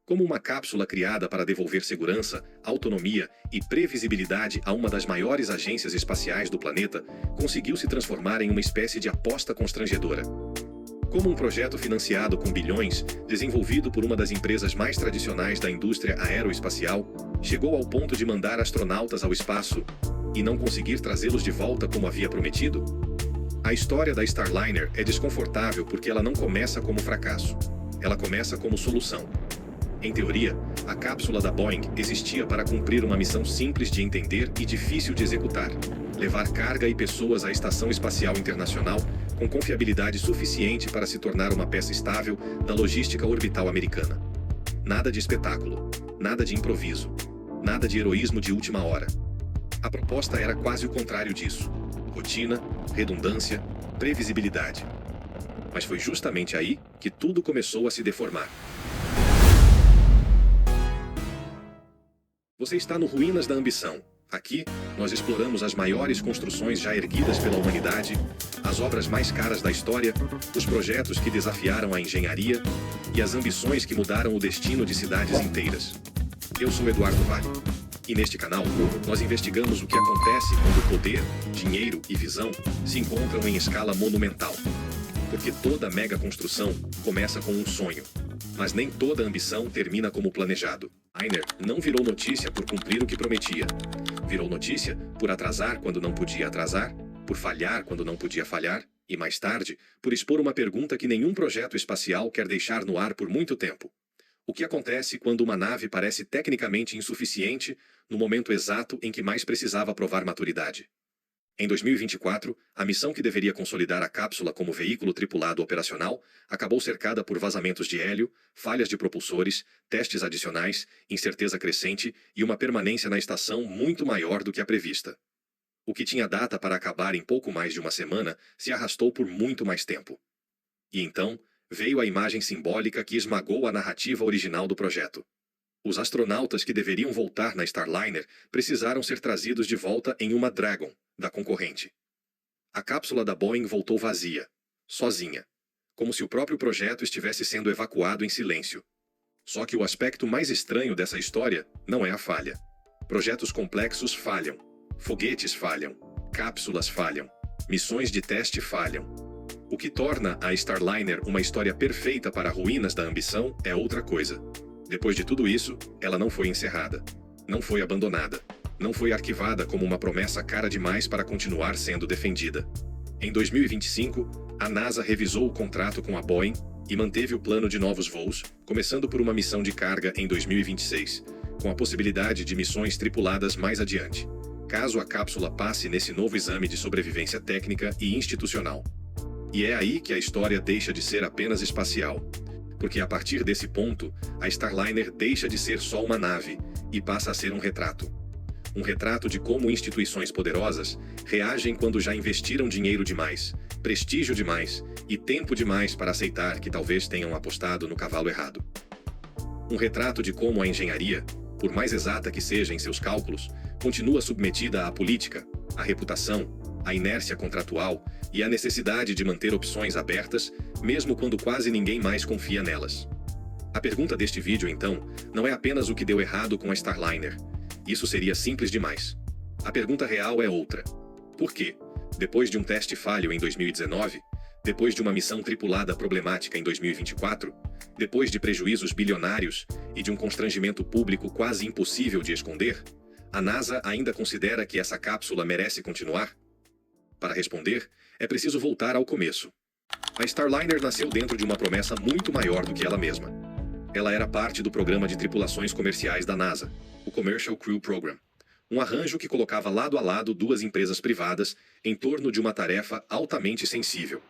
Como uma cápsula criada para devolver segurança, autonomia e previsibilidade a uma das maiores agências espaciais do planeta, conseguiu se transformar em uma espécie de aposta constrangedora. Como um projeto financiado com bilhões, desenvolvido por uma das empresas mais tradicionais da indústria aeroespacial, chegou ao ponto de mandar astronautas ao espaço e não conseguir trazê-los de volta como havia prometido? A história da Starliner é desconfortável porque ela não começa como fracasso. Ela começa como solução. Em teoria, a cápsula da Boeing existia para cumprir uma missão simples de entender e difícil de executar: levar carga e pessoas à Estação Espacial Internacional com confiabilidade suficiente para se tornar uma peça estável da logística orbital americana. Nada de espetáculo, nada de improviso, nada de heroísmo de última hora. A proposta era quase o contrário disso: rotina, redundância, previsibilidade. Mas foi justamente aí que tudo começou a se deformar. Você está no Ruínas da Ambição. Aqui, nós exploramos as maiores construções já erguidas pela humanidade, as obras mais caras da história, os projetos que desafiaram a engenharia e as ambições que mudaram o destino de cidades inteiras. Eu sou Eduardo Vale. E neste canal, nós investigamos o que acontece quando poder, dinheiro e visão se encontram em escala monumental. Porque toda mega construção começa com um sonho, mas nem toda ambição termina como planejado. Starliner não virou notícia por cumprir o que prometia. Virou notícia por atrasar quando não podia atrasar, por falhar quando não podia falhar, e mais tarde, por expor uma pergunta que nenhum projeto espacial quer deixar no ar por muito tempo. O que acontece quando uma nave parece tecnicamente insuficiente no momento exato em que mais precisava provar maturidade? Em 2024, a missão que deveria consolidar a cápsula como veículo tripulado operacional acabou cercada por vazamentos de hélio, falhas de propulsores, testes adicionais, incerteza crescente e uma permanência na estação muito maior do que a prevista. O que tinha data para acabar em pouco mais de uma semana se arrastou por muito mais tempo. E então, veio a imagem simbólica que esmagou a narrativa original do projeto. Os astronautas que deveriam voltar na Starliner precisaram ser trazidos de volta em uma Dragon, da concorrente. A cápsula da Boeing voltou vazia, sozinha, como se o próprio projeto estivesse sendo evacuado em silêncio. Só que o aspecto mais estranho dessa história não é a falha. Projetos complexos falham, foguetes falham, cápsulas falham, missões de teste falham. O que torna a Starliner uma história perfeita para ruínas da ambição é outra coisa. Depois de tudo isso, ela não foi encerrada, não foi abandonada, não foi arquivada como uma promessa cara demais para continuar sendo defendida. Em 2025, a NASA revisou o contrato com a Boeing e manteve o plano de novos voos, começando por uma missão de carga em 2026, com a possibilidade de missões tripuladas mais adiante, caso a cápsula passe nesse novo exame de sobrevivência técnica e institucional. E é aí que a história deixa de ser apenas espacial. Porque a partir desse ponto, a Starliner deixa de ser só uma nave e passa a ser um retrato. Um retrato de como instituições poderosas reagem quando já investiram dinheiro demais, prestígio demais e tempo demais para aceitar que talvez tenham apostado no cavalo errado. Um retrato de como a engenharia, por mais exata que seja em seus cálculos, continua submetida à política, à reputação, à inércia contratual e à necessidade de manter opções abertas, mesmo quando quase ninguém mais confia nelas. A pergunta deste vídeo, então, não é apenas o que deu errado com a Starliner. Isso seria simples demais. A pergunta real é outra. Por quê? Depois de um teste falho em 2019, depois de uma missão tripulada problemática em 2024, depois de prejuízos bilionários e de um constrangimento público quase impossível de esconder, a NASA ainda considera que essa cápsula merece continuar? Para responder, é preciso voltar ao começo. A Starliner nasceu dentro de uma promessa muito maior do que ela mesma. Ela era parte do programa de tripulações comerciais da NASA, o Commercial Crew Program, um arranjo que colocava lado a lado duas empresas privadas em torno de uma tarefa altamente sensível: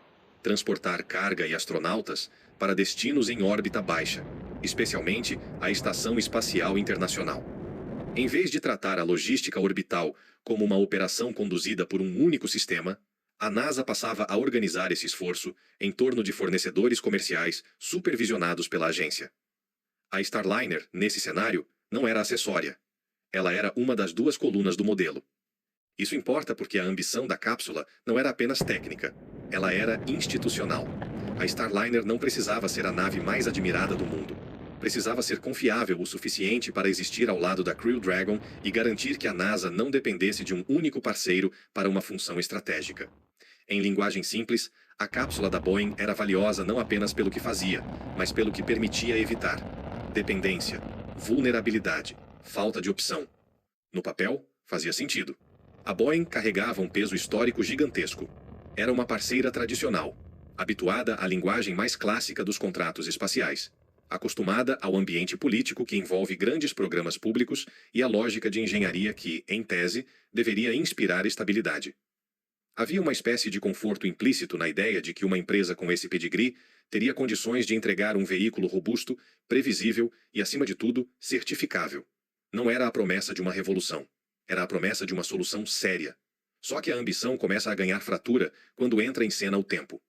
transportar carga e astronautas para destinos em órbita baixa, especialmente a Estação Espacial Internacional. Em vez de tratar a logística orbital como uma operação conduzida por um único sistema, a NASA passava a organizar esse esforço em torno de fornecedores comerciais supervisionados pela agência. A Starliner, nesse cenário, não era acessória. Ela era uma das duas colunas do modelo. Isso importa porque a ambição da cápsula não era apenas técnica, ela era institucional. A Starliner não precisava ser a nave mais admirada do mundo. precisava ser confiável o suficiente para existir ao lado da Crew Dragon e garantir que a NASA não dependesse de um único parceiro para uma função estratégica. Em linguagem simples, a cápsula da Boeing era valiosa não apenas pelo que fazia, mas pelo que permitia evitar: dependência, vulnerabilidade, falta de opção. No papel, fazia sentido. A Boeing carregava um peso histórico gigantesco. Era uma parceira tradicional, habituada à linguagem mais clássica dos contratos espaciais, acostumada ao ambiente político que envolve grandes programas públicos e à lógica de engenharia que, em tese, deveria inspirar estabilidade. Havia uma espécie de conforto implícito na ideia de que uma empresa com esse pedigree teria condições de entregar um veículo robusto, previsível e, acima de tudo, certificável. Não era a promessa de uma revolução. Era a promessa de uma solução séria. Só que a ambição começa a ganhar fratura quando entra em cena o tempo.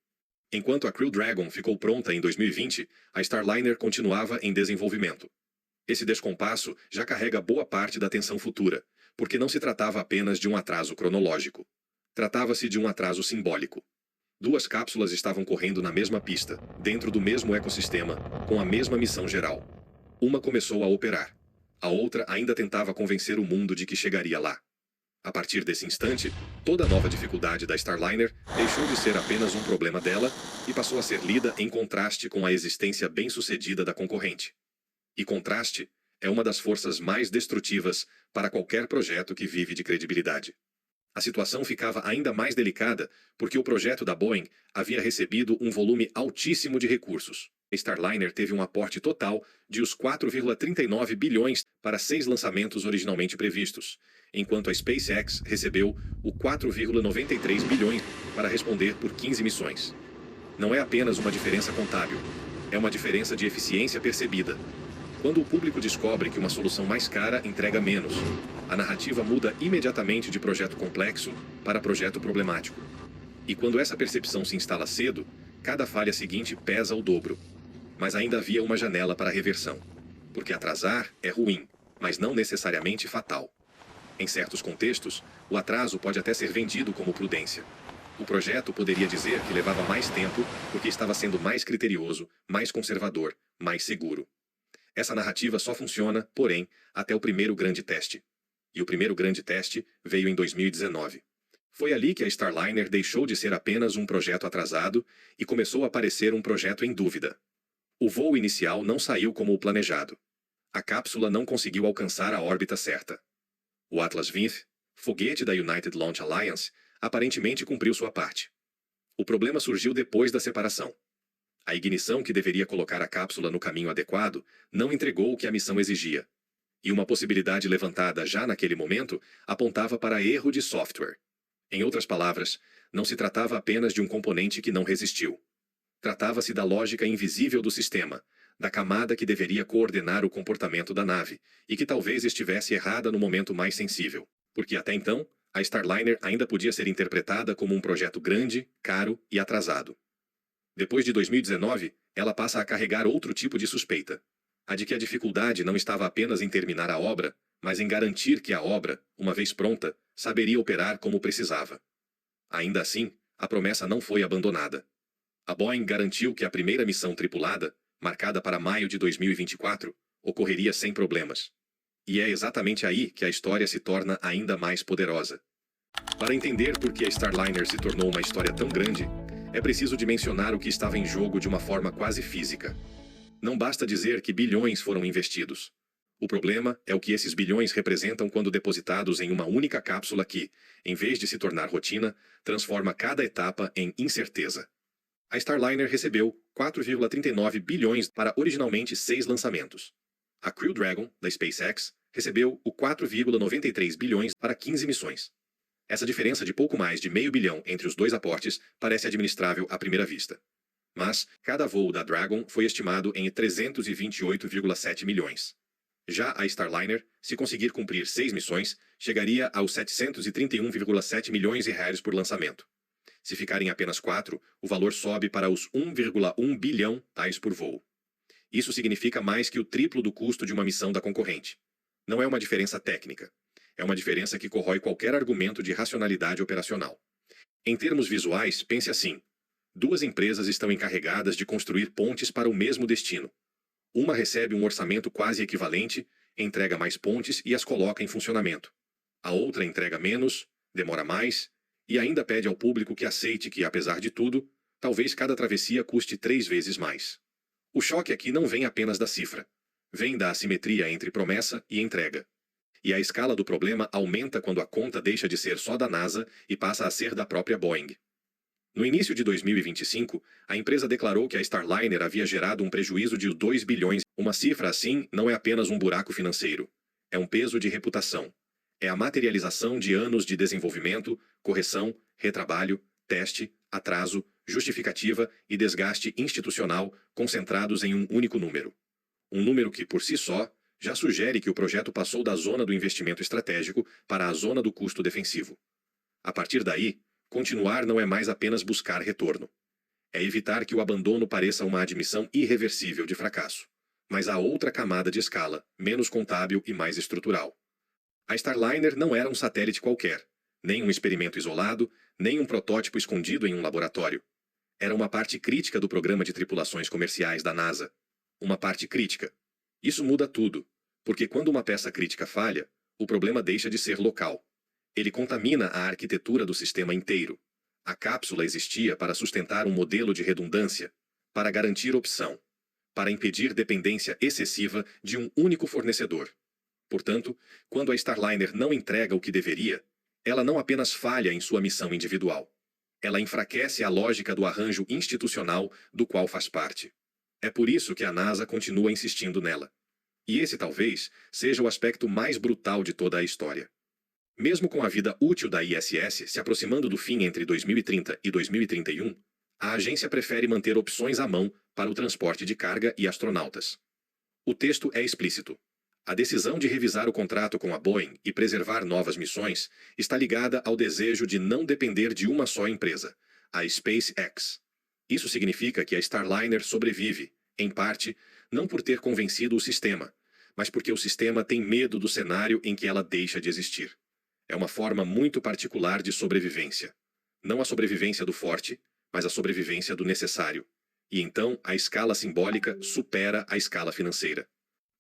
Enquanto a Crew Dragon ficou pronta em 2020, a Starliner continuava em desenvolvimento. Esse descompasso já carrega boa parte da tensão futura, porque não se tratava apenas de um atraso cronológico. Tratava-se de um atraso simbólico. Duas cápsulas estavam correndo na mesma pista, dentro do mesmo ecossistema, com a mesma missão geral. Uma começou a operar. A outra ainda tentava convencer o mundo de que chegaria lá. A partir desse instante, toda nova dificuldade da Starliner deixou de ser apenas um problema dela e passou a ser lida em contraste com a existência bem-sucedida da concorrente. E contraste é uma das forças mais destrutivas para qualquer projeto que vive de credibilidade. A situação ficava ainda mais delicada porque o projeto da Boeing havia recebido um volume altíssimo de recursos. A Starliner teve um aporte total de os 4,39 bilhões para 6 lançamentos originalmente previstos, enquanto a SpaceX recebeu o 4,93 bilhões para responder por 15 missões. Não é apenas uma diferença contábil, é uma diferença de eficiência percebida. Quando o público descobre que uma solução mais cara entrega menos, a narrativa muda imediatamente de projeto complexo para projeto problemático. E quando essa percepção se instala cedo, cada falha seguinte pesa o dobro. Mas ainda havia uma janela para reversão. Porque atrasar é ruim, mas não necessariamente fatal. Em certos contextos, o atraso pode até ser vendido como prudência. O projeto poderia dizer que levava mais tempo porque estava sendo mais criterioso, mais conservador, mais seguro. Essa narrativa só funciona, porém, até o primeiro grande teste. E o primeiro grande teste veio em 2019. Foi ali que a Starliner deixou de ser apenas um projeto atrasado e começou a parecer um projeto em dúvida. O voo inicial não saiu como o planejado. A cápsula não conseguiu alcançar a órbita certa. O Atlas V, foguete da United Launch Alliance, aparentemente cumpriu sua parte. O problema surgiu depois da separação. A ignição que deveria colocar a cápsula no caminho adequado não entregou o que a missão exigia. E uma possibilidade levantada já naquele momento apontava para erro de software. Em outras palavras, não se tratava apenas de um componente que não resistiu. Tratava-se da lógica invisível do sistema, da camada que deveria coordenar o comportamento da nave, e que talvez estivesse errada no momento mais sensível. Porque até então, a Starliner ainda podia ser interpretada como um projeto grande, caro e atrasado. Depois de 2019, ela passa a carregar outro tipo de suspeita. A de que a dificuldade não estava apenas em terminar a obra, mas em garantir que a obra, uma vez pronta, saberia operar como precisava. Ainda assim, a promessa não foi abandonada. A Boeing garantiu que a primeira missão tripulada, marcada para maio de 2024, ocorreria sem problemas. E é exatamente aí que a história se torna ainda mais poderosa. Para entender por que a Starliner se tornou uma história tão grande, é preciso dimensionar o que estava em jogo de uma forma quase física. Não basta dizer que bilhões foram investidos. O problema é o que esses bilhões representam quando depositados em uma única cápsula que, em vez de se tornar rotina, transforma cada etapa em incerteza. A Starliner recebeu 4,39 bilhões para originalmente 6 lançamentos. A Crew Dragon, da SpaceX, recebeu o 4,93 bilhões para 15 missões. Essa diferença de pouco mais de meio bilhão entre os dois aportes parece administrável à primeira vista. Mas cada voo da Dragon foi estimado em 328,7 milhões. Já a Starliner, se conseguir cumprir 6 missões, chegaria aos 731,7 milhões de reais por lançamento. Se ficarem apenas 4, o valor sobe para os 1,1 bilhão tais por voo. Isso significa mais que o triplo do custo de uma missão da concorrente. Não é uma diferença técnica. É uma diferença que corrói qualquer argumento de racionalidade operacional. Em termos visuais, pense assim. Duas empresas estão encarregadas de construir pontes para o mesmo destino. Uma recebe um orçamento quase equivalente, entrega mais pontes e as coloca em funcionamento. A outra entrega menos, demora mais, e ainda pede ao público que aceite que, apesar de tudo, talvez cada travessia custe 3 vezes mais. O choque aqui não vem apenas da cifra. Vem da assimetria entre promessa e entrega. E a escala do problema aumenta quando a conta deixa de ser só da NASA e passa a ser da própria Boeing. No início de 2025, a empresa declarou que a Starliner havia gerado um prejuízo de 2 bilhões. Uma cifra assim não é apenas um buraco financeiro. É um peso de reputação. É a materialização de anos de desenvolvimento, correção, retrabalho, teste, atraso, justificativa e desgaste institucional concentrados em um único número. Um número que, por si só, já sugere que o projeto passou da zona do investimento estratégico para a zona do custo defensivo. A partir daí, continuar não é mais apenas buscar retorno. É evitar que o abandono pareça uma admissão irreversível de fracasso. Mas há outra camada de escala, menos contábil e mais estrutural. A Starliner não era um satélite qualquer, nem um experimento isolado, nem um protótipo escondido em um laboratório. Era uma parte crítica do programa de tripulações comerciais da NASA. Uma parte crítica. Isso muda tudo, porque quando uma peça crítica falha, o problema deixa de ser local. Ele contamina a arquitetura do sistema inteiro. A cápsula existia para sustentar um modelo de redundância, para garantir opção, para impedir dependência excessiva de um único fornecedor. Portanto, quando a Starliner não entrega o que deveria, ela não apenas falha em sua missão individual. Ela enfraquece a lógica do arranjo institucional do qual faz parte. É por isso que a NASA continua insistindo nela. E esse talvez seja o aspecto mais brutal de toda a história. Mesmo com a vida útil da ISS se aproximando do fim entre 2030 e 2031, a agência prefere manter opções à mão para o transporte de carga e astronautas. O texto é explícito. A decisão de revisar o contrato com a Boeing e preservar novas missões está ligada ao desejo de não depender de uma só empresa, a SpaceX. Isso significa que a Starliner sobrevive, em parte, não por ter convencido o sistema, mas porque o sistema tem medo do cenário em que ela deixa de existir. É uma forma muito particular de sobrevivência. Não a sobrevivência do forte, mas a sobrevivência do necessário. E então a escala simbólica supera a escala financeira.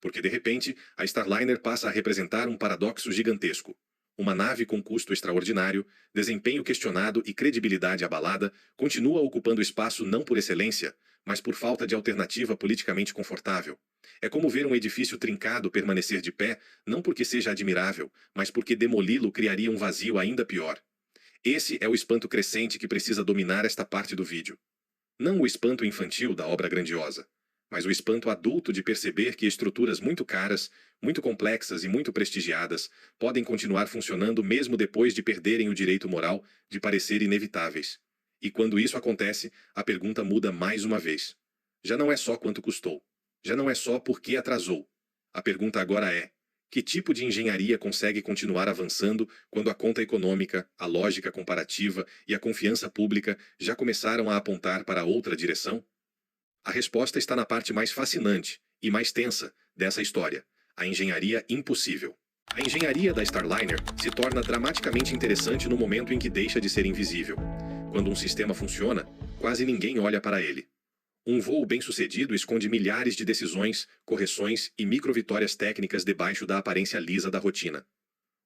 Porque de repente, a Starliner passa a representar um paradoxo gigantesco. Uma nave com custo extraordinário, desempenho questionado e credibilidade abalada continua ocupando espaço não por excelência, mas por falta de alternativa politicamente confortável. É como ver um edifício trincado permanecer de pé, não porque seja admirável, mas porque demoli-lo criaria um vazio ainda pior. Esse é o espanto crescente que precisa dominar esta parte do vídeo. Não o espanto infantil da obra grandiosa, mas o espanto adulto de perceber que estruturas muito caras, muito complexas e muito prestigiadas podem continuar funcionando mesmo depois de perderem o direito moral de parecer inevitáveis. E quando isso acontece, a pergunta muda mais uma vez. Já não é só quanto custou. Já não é só por que atrasou. A pergunta agora é: que tipo de engenharia consegue continuar avançando quando a conta econômica, a lógica comparativa e a confiança pública já começaram a apontar para outra direção? A resposta está na parte mais fascinante e mais tensa dessa história: a engenharia impossível. A engenharia da Starliner se torna dramaticamente interessante no momento em que deixa de ser invisível. Quando um sistema funciona, quase ninguém olha para ele. Um voo bem-sucedido esconde milhares de decisões, correções e microvitórias técnicas debaixo da aparência lisa da rotina.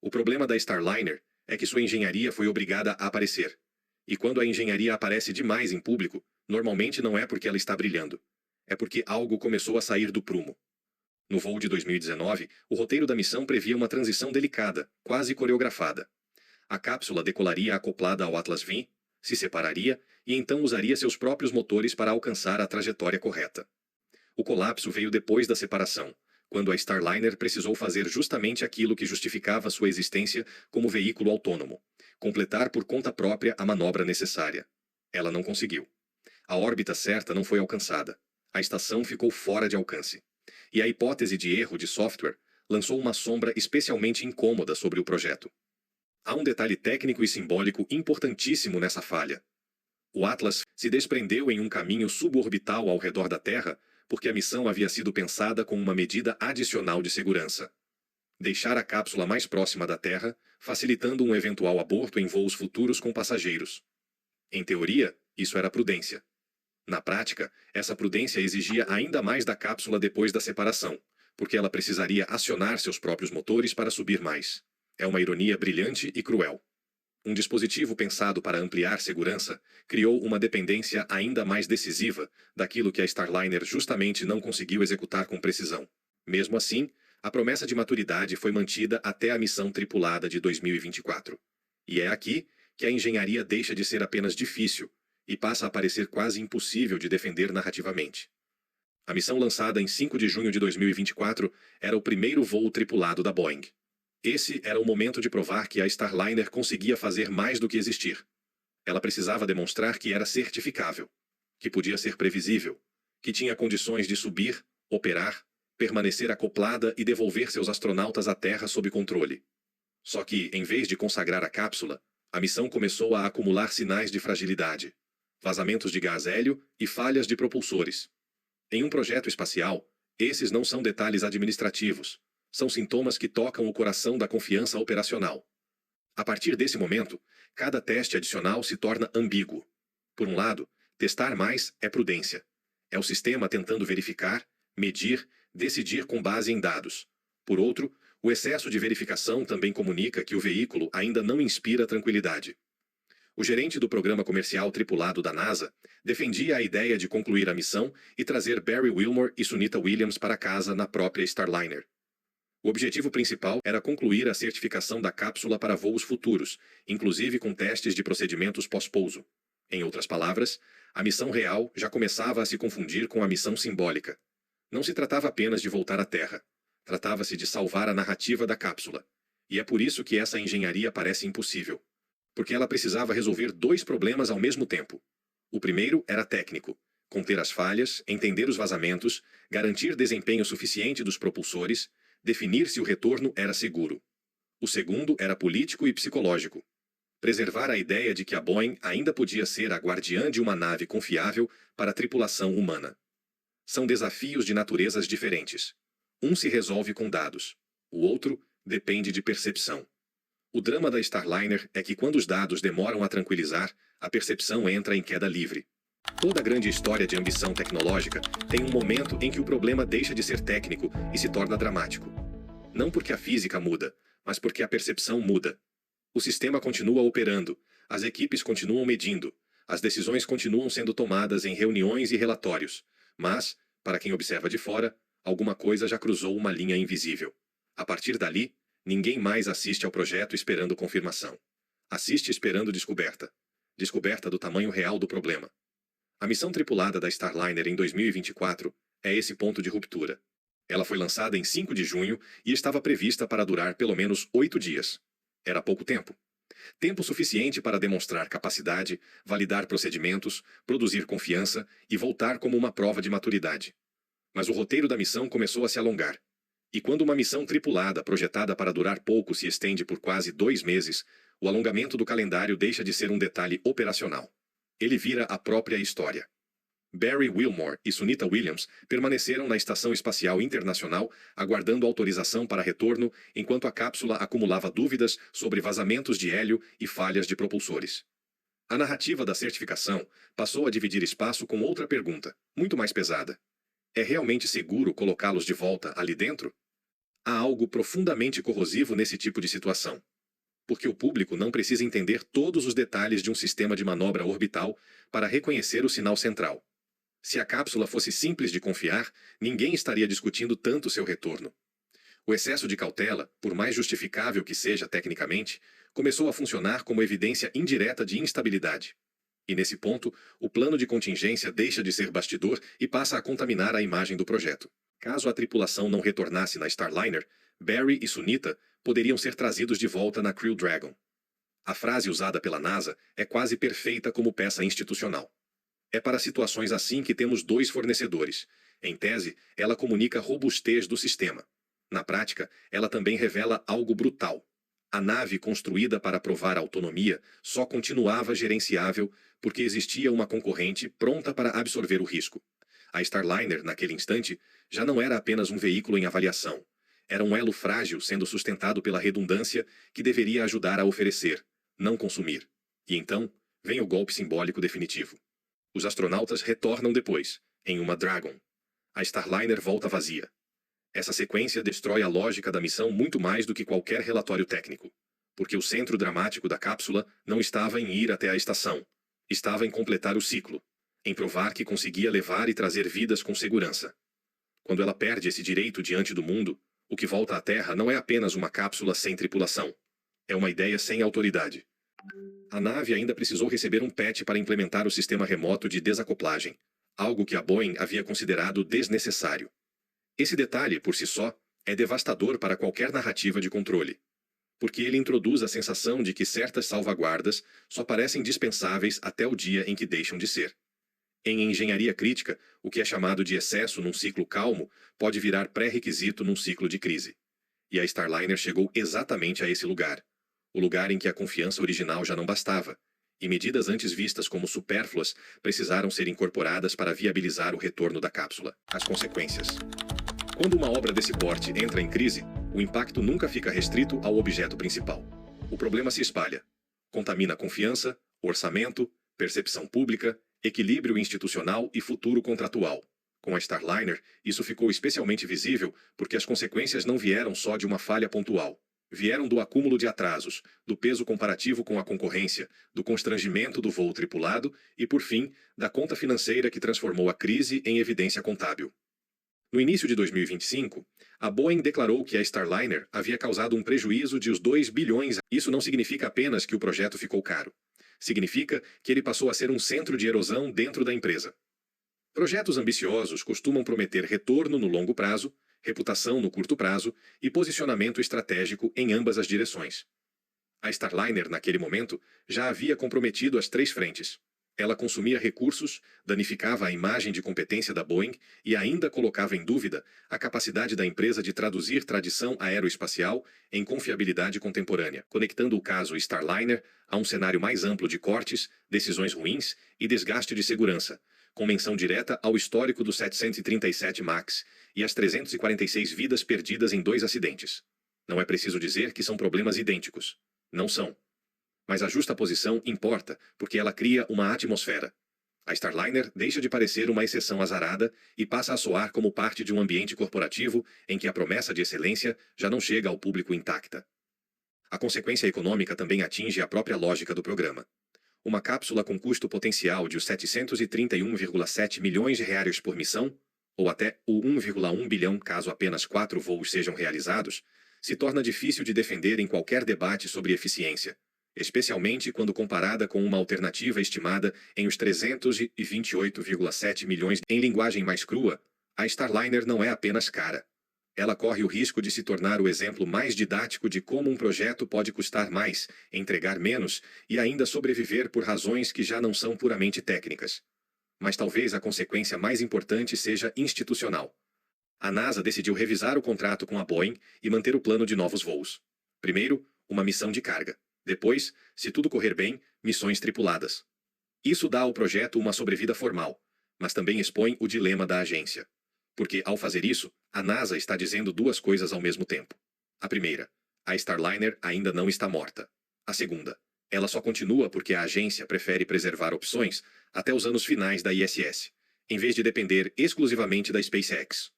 O problema da Starliner é que sua engenharia foi obrigada a aparecer. E quando a engenharia aparece demais em público, normalmente não é porque ela está brilhando. É porque algo começou a sair do prumo. No voo de 2019, o roteiro da missão previa uma transição delicada, quase coreografada. A cápsula decolaria acoplada ao Atlas V, se separaria e então usaria seus próprios motores para alcançar a trajetória correta. O colapso veio depois da separação, quando a Starliner precisou fazer justamente aquilo que justificava sua existência como veículo autônomo: completar por conta própria a manobra necessária. Ela não conseguiu. A órbita certa não foi alcançada. A estação ficou fora de alcance. E a hipótese de erro de software lançou uma sombra especialmente incômoda sobre o projeto. Há um detalhe técnico e simbólico importantíssimo nessa falha. O Atlas se desprendeu em um caminho suborbital ao redor da Terra porque a missão havia sido pensada com uma medida adicional de segurança: deixar a cápsula mais próxima da Terra, facilitando um eventual aborto em voos futuros com passageiros. Em teoria, isso era prudência. Na prática, essa prudência exigia ainda mais da cápsula depois da separação, porque ela precisaria acionar seus próprios motores para subir mais. É uma ironia brilhante e cruel. Um dispositivo pensado para ampliar segurança criou uma dependência ainda mais decisiva daquilo que a Starliner justamente não conseguiu executar com precisão. Mesmo assim, a promessa de maturidade foi mantida até a missão tripulada de 2024. E é aqui que a engenharia deixa de ser apenas difícil e passa a parecer quase impossível de defender narrativamente. A missão lançada em 5 de junho de 2024 era o primeiro voo tripulado da Boeing. Esse era o momento de provar que a Starliner conseguia fazer mais do que existir. Ela precisava demonstrar que era certificável, que podia ser previsível, que tinha condições de subir, operar, permanecer acoplada e devolver seus astronautas à Terra sob controle. Só que, em vez de consagrar a cápsula, a missão começou a acumular sinais de fragilidade, vazamentos de gás hélio e falhas de propulsores. Em um projeto espacial, esses não são detalhes administrativos, são sintomas que tocam o coração da confiança operacional. A partir desse momento, cada teste adicional se torna ambíguo. Por um lado, testar mais é prudência. É o sistema tentando verificar, medir, decidir com base em dados. Por outro, o excesso de verificação também comunica que o veículo ainda não inspira tranquilidade. O gerente do programa comercial tripulado da NASA defendia a ideia de concluir a missão e trazer Barry Wilmore e Sunita Williams para casa na própria Starliner. O objetivo principal era concluir a certificação da cápsula para voos futuros, inclusive com testes de procedimentos pós-pouso. Em outras palavras, a missão real já começava a se confundir com a missão simbólica. Não se tratava apenas de voltar à Terra. Tratava-se de salvar a narrativa da cápsula. E é por isso que essa engenharia parece impossível. Porque ela precisava resolver dois problemas ao mesmo tempo. O primeiro era técnico: conter as falhas, entender os vazamentos, garantir desempenho suficiente dos propulsores, definir se o retorno era seguro. O segundo era político e psicológico: preservar a ideia de que a Boeing ainda podia ser a guardiã de uma nave confiável para a tripulação humana. São desafios de naturezas diferentes. Um se resolve com dados. O outro depende de percepção. O drama da Starliner é que quando os dados demoram a tranquilizar, a percepção entra em queda livre. Toda grande história de ambição tecnológica tem um momento em que o problema deixa de ser técnico e se torna dramático. Não porque a física muda, mas porque a percepção muda. O sistema continua operando, as equipes continuam medindo, as decisões continuam sendo tomadas em reuniões e relatórios, mas, para quem observa de fora, alguma coisa já cruzou uma linha invisível. A partir dali, ninguém mais assiste ao projeto esperando confirmação. Assiste esperando descoberta. Descoberta do tamanho real do problema. A missão tripulada da Starliner em 2024 é esse ponto de ruptura. Ela foi lançada em 5 de junho e estava prevista para durar pelo menos 8 dias. Era pouco tempo. Tempo suficiente para demonstrar capacidade, validar procedimentos, produzir confiança e voltar como uma prova de maturidade. Mas o roteiro da missão começou a se alongar. E quando uma missão tripulada projetada para durar pouco se estende por quase 2 meses, o alongamento do calendário deixa de ser um detalhe operacional. Ele vira a própria história. Barry Wilmore e Sunita Williams permaneceram na Estação Espacial Internacional aguardando autorização para retorno enquanto a cápsula acumulava dúvidas sobre vazamentos de hélio e falhas de propulsores. A narrativa da certificação passou a dividir espaço com outra pergunta, muito mais pesada. É realmente seguro colocá-los de volta ali dentro? Há algo profundamente corrosivo nesse tipo de situação. Porque o público não precisa entender todos os detalhes de um sistema de manobra orbital para reconhecer o sinal central. Se a cápsula fosse simples de confiar, ninguém estaria discutindo tanto seu retorno. O excesso de cautela, por mais justificável que seja tecnicamente, começou a funcionar como evidência indireta de instabilidade. E nesse ponto, o plano de contingência deixa de ser bastidor e passa a contaminar a imagem do projeto. Caso a tripulação não retornasse na Starliner, Barry e Sunita poderiam ser trazidos de volta na Crew Dragon. A frase usada pela NASA é quase perfeita como peça institucional. É para situações assim que temos 2 fornecedores. Em tese, ela comunica robustez do sistema. Na prática, ela também revela algo brutal. A nave construída para provar autonomia só continuava gerenciável porque existia uma concorrente pronta para absorver o risco. A Starliner, naquele instante, já não era apenas um veículo em avaliação. Era um elo frágil sendo sustentado pela redundância que deveria ajudar a oferecer, não consumir. E então, vem o golpe simbólico definitivo. Os astronautas retornam depois, em uma Dragon. A Starliner volta vazia. Essa sequência destrói a lógica da missão muito mais do que qualquer relatório técnico. Porque o centro dramático da cápsula não estava em ir até a estação. Estava em completar o ciclo. Em provar que conseguia levar e trazer vidas com segurança. Quando ela perde esse direito diante do mundo, o que volta à Terra não é apenas uma cápsula sem tripulação. É uma ideia sem autoridade. A nave ainda precisou receber um patch para implementar o sistema remoto de desacoplagem, algo que a Boeing havia considerado desnecessário. Esse detalhe, por si só, é devastador para qualquer narrativa de controle, porque ele introduz a sensação de que certas salvaguardas só parecem dispensáveis até o dia em que deixam de ser. Em engenharia crítica, o que é chamado de excesso num ciclo calmo pode virar pré-requisito num ciclo de crise. E a Starliner chegou exatamente a esse lugar. O lugar em que a confiança original já não bastava, e medidas antes vistas como supérfluas precisaram ser incorporadas para viabilizar o retorno da cápsula. As consequências. Quando uma obra desse porte entra em crise, o impacto nunca fica restrito ao objeto principal. O problema se espalha. Contamina a confiança, orçamento, percepção pública, equilíbrio institucional e futuro contratual. Com a Starliner, isso ficou especialmente visível porque as consequências não vieram só de uma falha pontual. Vieram do acúmulo de atrasos, do peso comparativo com a concorrência, do constrangimento do voo tripulado e, por fim, da conta financeira que transformou a crise em evidência contábil. No início de 2025, a Boeing declarou que a Starliner havia causado um prejuízo de uns 2 bilhões. Isso não significa apenas que o projeto ficou caro. Significa que ele passou a ser um centro de erosão dentro da empresa. Projetos ambiciosos costumam prometer retorno no longo prazo, reputação no curto prazo e posicionamento estratégico em ambas as direções. A Starliner, naquele momento, já havia comprometido as 3 frentes. Ela consumia recursos, danificava a imagem de competência da Boeing e ainda colocava em dúvida a capacidade da empresa de traduzir tradição aeroespacial em confiabilidade contemporânea, conectando o caso Starliner a um cenário mais amplo de cortes, decisões ruins e desgaste de segurança, com menção direta ao histórico do 737 MAX e as 346 vidas perdidas em 2 acidentes. Não é preciso dizer que são problemas idênticos. Não são. Mas a justaposição importa, porque ela cria uma atmosfera. A Starliner deixa de parecer uma exceção azarada e passa a soar como parte de um ambiente corporativo em que a promessa de excelência já não chega ao público intacta. A consequência econômica também atinge a própria lógica do programa. Uma cápsula com custo potencial de 731,7 milhões de reais por missão, ou até o 1,1 bilhão caso apenas 4 voos sejam realizados, se torna difícil de defender em qualquer debate sobre eficiência, especialmente quando comparada com uma alternativa estimada em uns 328,7 milhões. Em linguagem mais crua, a Starliner não é apenas cara. Ela corre o risco de se tornar o exemplo mais didático de como um projeto pode custar mais, entregar menos e ainda sobreviver por razões que já não são puramente técnicas. Mas talvez a consequência mais importante seja institucional. A NASA decidiu revisar o contrato com a Boeing e manter o plano de novos voos. Primeiro, uma missão de carga. Depois, se tudo correr bem, missões tripuladas. Isso dá ao projeto uma sobrevida formal, mas também expõe o dilema da agência. Porque, ao fazer isso, a NASA está dizendo 2 coisas ao mesmo tempo. A primeira, a Starliner ainda não está morta. A segunda, ela só continua porque a agência prefere preservar opções até os anos finais da ISS, em vez de depender exclusivamente da SpaceX.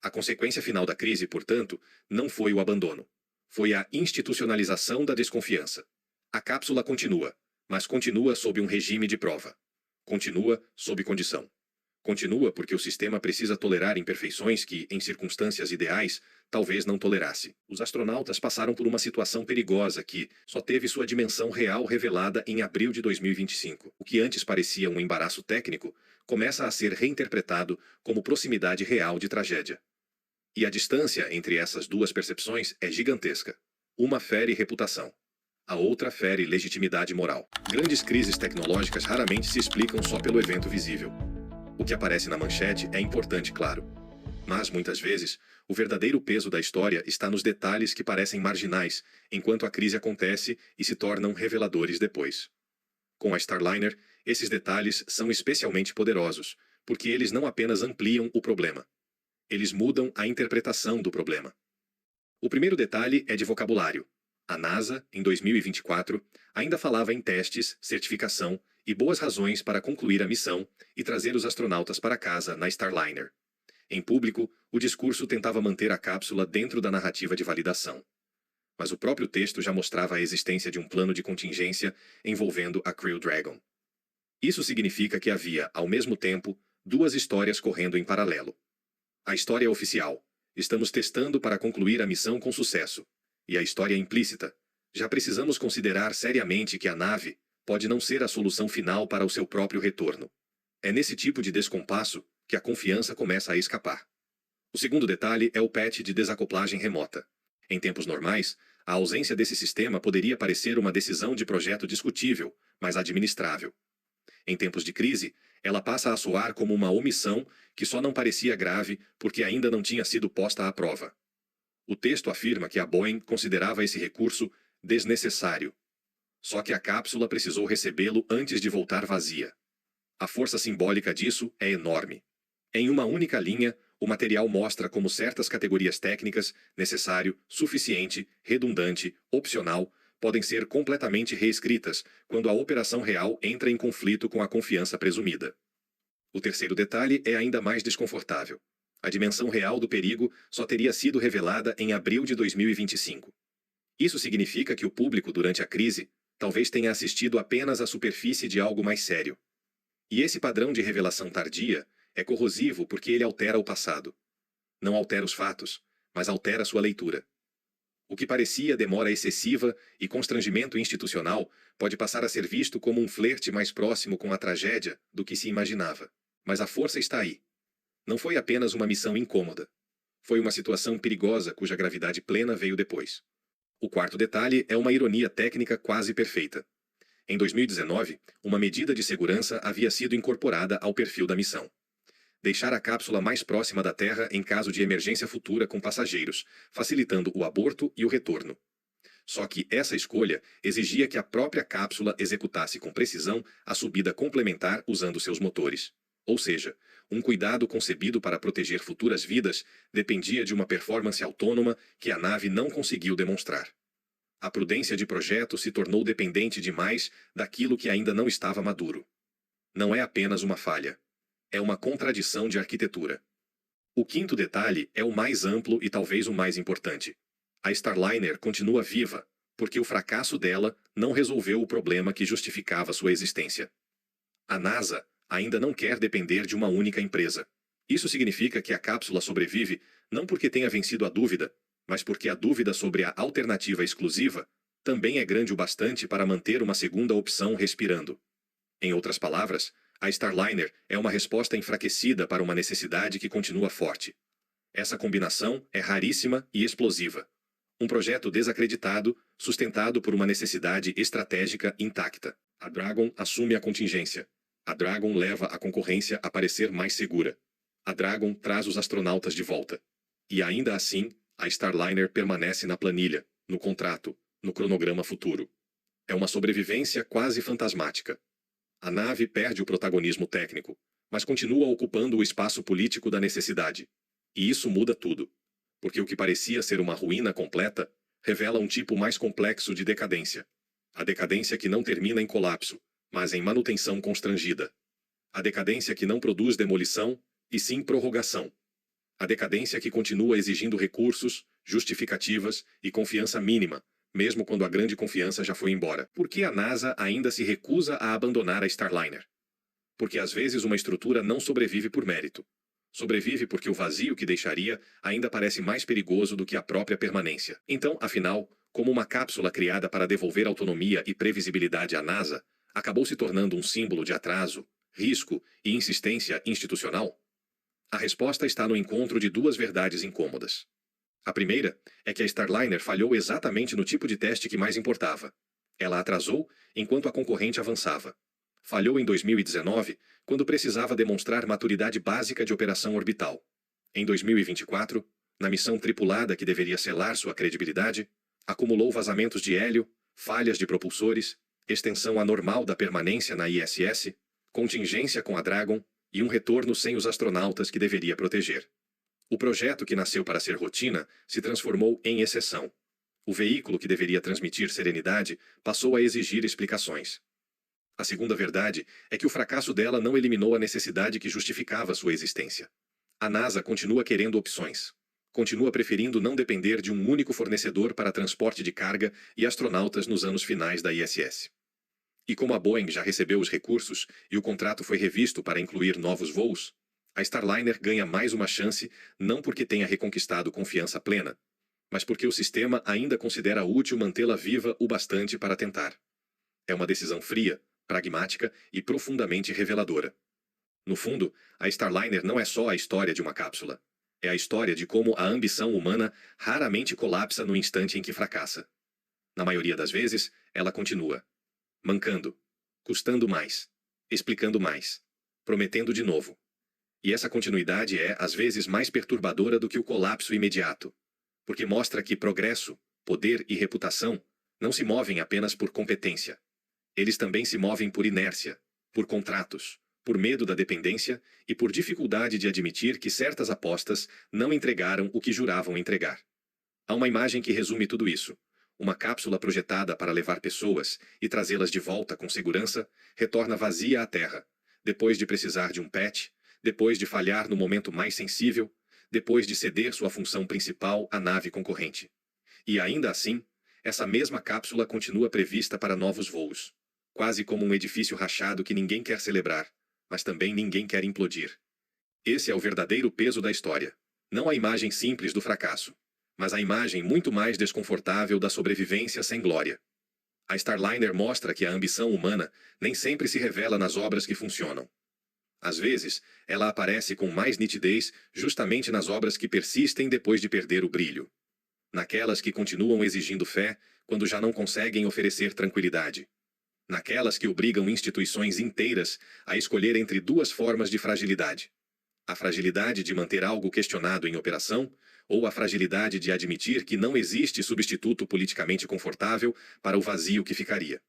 A consequência final da crise, portanto, não foi o abandono. Foi a institucionalização da desconfiança. A cápsula continua, mas continua sob um regime de prova. Continua sob condição. Continua porque o sistema precisa tolerar imperfeições que, em circunstâncias ideais, talvez não tolerasse. Os astronautas passaram por uma situação perigosa que só teve sua dimensão real revelada em abril de 2025. O que antes parecia um embaraço técnico, começa a ser reinterpretado como proximidade real de tragédia. E a distância entre essas 2 percepções é gigantesca. Uma fere reputação. A outra fere legitimidade moral. Grandes crises tecnológicas raramente se explicam só pelo evento visível. O que aparece na manchete é importante, claro. Mas, muitas vezes, o verdadeiro peso da história está nos detalhes que parecem marginais, enquanto a crise acontece e se tornam reveladores depois. Com a Starliner, esses detalhes são especialmente poderosos, porque eles não apenas ampliam o problema. Eles mudam a interpretação do problema. O primeiro detalhe é de vocabulário. A NASA, em 2024, ainda falava em testes, certificação e boas razões para concluir a missão e trazer os astronautas para casa na Starliner. Em público, o discurso tentava manter a cápsula dentro da narrativa de validação. Mas o próprio texto já mostrava a existência de um plano de contingência envolvendo a Crew Dragon. Isso significa que havia, ao mesmo tempo, duas histórias correndo em paralelo. A história oficial: estamos testando para concluir a missão com sucesso. E a história implícita: já precisamos considerar seriamente que a nave pode não ser a solução final para o seu próprio retorno. É nesse tipo de descompasso que a confiança começa a escapar. O segundo detalhe é o patch de desacoplagem remota. Em tempos normais, a ausência desse sistema poderia parecer uma decisão de projeto discutível, mas administrável. Em tempos de crise, ela passa a soar como uma omissão que só não parecia grave porque ainda não tinha sido posta à prova. O texto afirma que a Boeing considerava esse recurso desnecessário. Só que a cápsula precisou recebê-lo antes de voltar vazia. A força simbólica disso é enorme. Em uma única linha, o material mostra como certas categorias técnicas, necessário, suficiente, redundante, opcional, podem ser completamente reescritas quando a operação real entra em conflito com a confiança presumida. O terceiro detalhe é ainda mais desconfortável. A dimensão real do perigo só teria sido revelada em abril de 2025. Isso significa que o público, durante a crise, talvez tenha assistido apenas à superfície de algo mais sério. E esse padrão de revelação tardia é corrosivo porque ele altera o passado. Não altera os fatos, mas altera sua leitura. O que parecia demora excessiva e constrangimento institucional pode passar a ser visto como um flerte mais próximo com a tragédia do que se imaginava. Mas a força está aí. Não foi apenas uma missão incômoda. Foi uma situação perigosa cuja gravidade plena veio depois. O quarto detalhe é uma ironia técnica quase perfeita. Em 2019, uma medida de segurança havia sido incorporada ao perfil da missão: deixar a cápsula mais próxima da Terra em caso de emergência futura com passageiros, facilitando o aborto e o retorno. Só que essa escolha exigia que a própria cápsula executasse com precisão a subida complementar usando seus motores. Ou seja, um cuidado concebido para proteger futuras vidas dependia de uma performance autônoma que a nave não conseguiu demonstrar. A prudência de projeto se tornou dependente demais daquilo que ainda não estava maduro. Não é apenas uma falha. É uma contradição de arquitetura. O quinto detalhe é o mais amplo e talvez o mais importante. A Starliner continua viva, porque o fracasso dela não resolveu o problema que justificava sua existência. A NASA ainda não quer depender de uma única empresa. Isso significa que a cápsula sobrevive não porque tenha vencido a dúvida, mas porque a dúvida sobre a alternativa exclusiva também é grande o bastante para manter uma segunda opção respirando. Em outras palavras, a Starliner é uma resposta enfraquecida para uma necessidade que continua forte. Essa combinação é raríssima e explosiva. Um projeto desacreditado, sustentado por uma necessidade estratégica intacta. A Dragon assume a contingência. A Dragon leva a concorrência a parecer mais segura. A Dragon traz os astronautas de volta. E ainda assim, a Starliner permanece na planilha, no contrato, no cronograma futuro. É uma sobrevivência quase fantasmática. A nave perde o protagonismo técnico, mas continua ocupando o espaço político da necessidade. E isso muda tudo. Porque o que parecia ser uma ruína completa revela um tipo mais complexo de decadência. A decadência que não termina em colapso, mas em manutenção constrangida. A decadência que não produz demolição, e sim prorrogação. A decadência que continua exigindo recursos, justificativas e confiança mínima, mesmo quando a grande confiança já foi embora. Por que a NASA ainda se recusa a abandonar a Starliner? Porque às vezes uma estrutura não sobrevive por mérito. Sobrevive porque o vazio que deixaria ainda parece mais perigoso do que a própria permanência. Então, afinal, como uma cápsula criada para devolver autonomia e previsibilidade à NASA, acabou se tornando um símbolo de atraso, risco e insistência institucional? A resposta está no encontro de duas verdades incômodas. A primeira é que a Starliner falhou exatamente no tipo de teste que mais importava. Ela atrasou enquanto a concorrente avançava. Falhou em 2019, quando precisava demonstrar maturidade básica de operação orbital. Em 2024, na missão tripulada que deveria selar sua credibilidade, acumulou vazamentos de hélio, falhas de propulsores, extensão anormal da permanência na ISS, contingência com a Dragon e um retorno sem os astronautas que deveria proteger. O projeto que nasceu para ser rotina se transformou em exceção. O veículo que deveria transmitir serenidade passou a exigir explicações. A segunda verdade é que o fracasso dela não eliminou a necessidade que justificava sua existência. A NASA continua querendo opções. Continua preferindo não depender de um único fornecedor para transporte de carga e astronautas nos anos finais da ISS. E como a Boeing já recebeu os recursos e o contrato foi revisto para incluir novos voos, a Starliner ganha mais uma chance não porque tenha reconquistado confiança plena, mas porque o sistema ainda considera útil mantê-la viva o bastante para tentar. É uma decisão fria, pragmática e profundamente reveladora. No fundo, a Starliner não é só a história de uma cápsula. É a história de como a ambição humana raramente colapsa no instante em que fracassa. Na maioria das vezes, ela continua. Mancando. Custando mais. Explicando mais. Prometendo de novo. E essa continuidade é, às vezes, mais perturbadora do que o colapso imediato. Porque mostra que progresso, poder e reputação não se movem apenas por competência. Eles também se movem por inércia, por contratos, por medo da dependência e por dificuldade de admitir que certas apostas não entregaram o que juravam entregar. Há uma imagem que resume tudo isso. Uma cápsula projetada para levar pessoas e trazê-las de volta com segurança retorna vazia à Terra, depois de precisar de um patch, depois de falhar no momento mais sensível, depois de ceder sua função principal à nave concorrente. E ainda assim, essa mesma cápsula continua prevista para novos voos. Quase como um edifício rachado que ninguém quer celebrar, mas também ninguém quer implodir. Esse é o verdadeiro peso da história. Não a imagem simples do fracasso, mas a imagem muito mais desconfortável da sobrevivência sem glória. A Starliner mostra que a ambição humana nem sempre se revela nas obras que funcionam. Às vezes, ela aparece com mais nitidez justamente nas obras que persistem depois de perder o brilho. Naquelas que continuam exigindo fé quando já não conseguem oferecer tranquilidade. Naquelas que obrigam instituições inteiras a escolher entre duas formas de fragilidade. A fragilidade de manter algo questionado em operação, ou a fragilidade de admitir que não existe substituto politicamente confortável para o vazio que ficaria.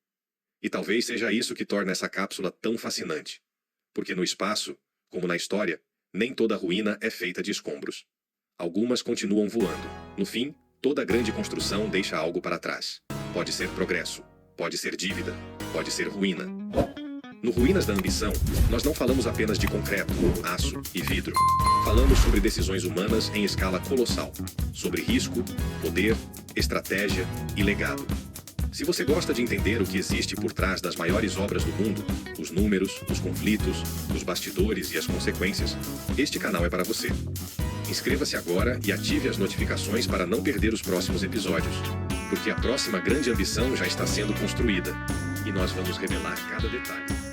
E talvez seja isso que torna essa cápsula tão fascinante. Porque no espaço, como na história, nem toda ruína é feita de escombros. Algumas continuam voando. No fim, toda grande construção deixa algo para trás. Pode ser progresso, pode ser dívida, pode ser ruína. No Ruínas da Ambição, nós não falamos apenas de concreto, aço e vidro. Falamos sobre decisões humanas em escala colossal. Sobre risco, poder, estratégia e legado. Se você gosta de entender o que existe por trás das maiores obras do mundo, os números, os conflitos, os bastidores e as consequências, este canal é para você. Inscreva-se agora e ative as notificações para não perder os próximos episódios, porque a próxima grande ambição já está sendo construída, e nós vamos revelar cada detalhe.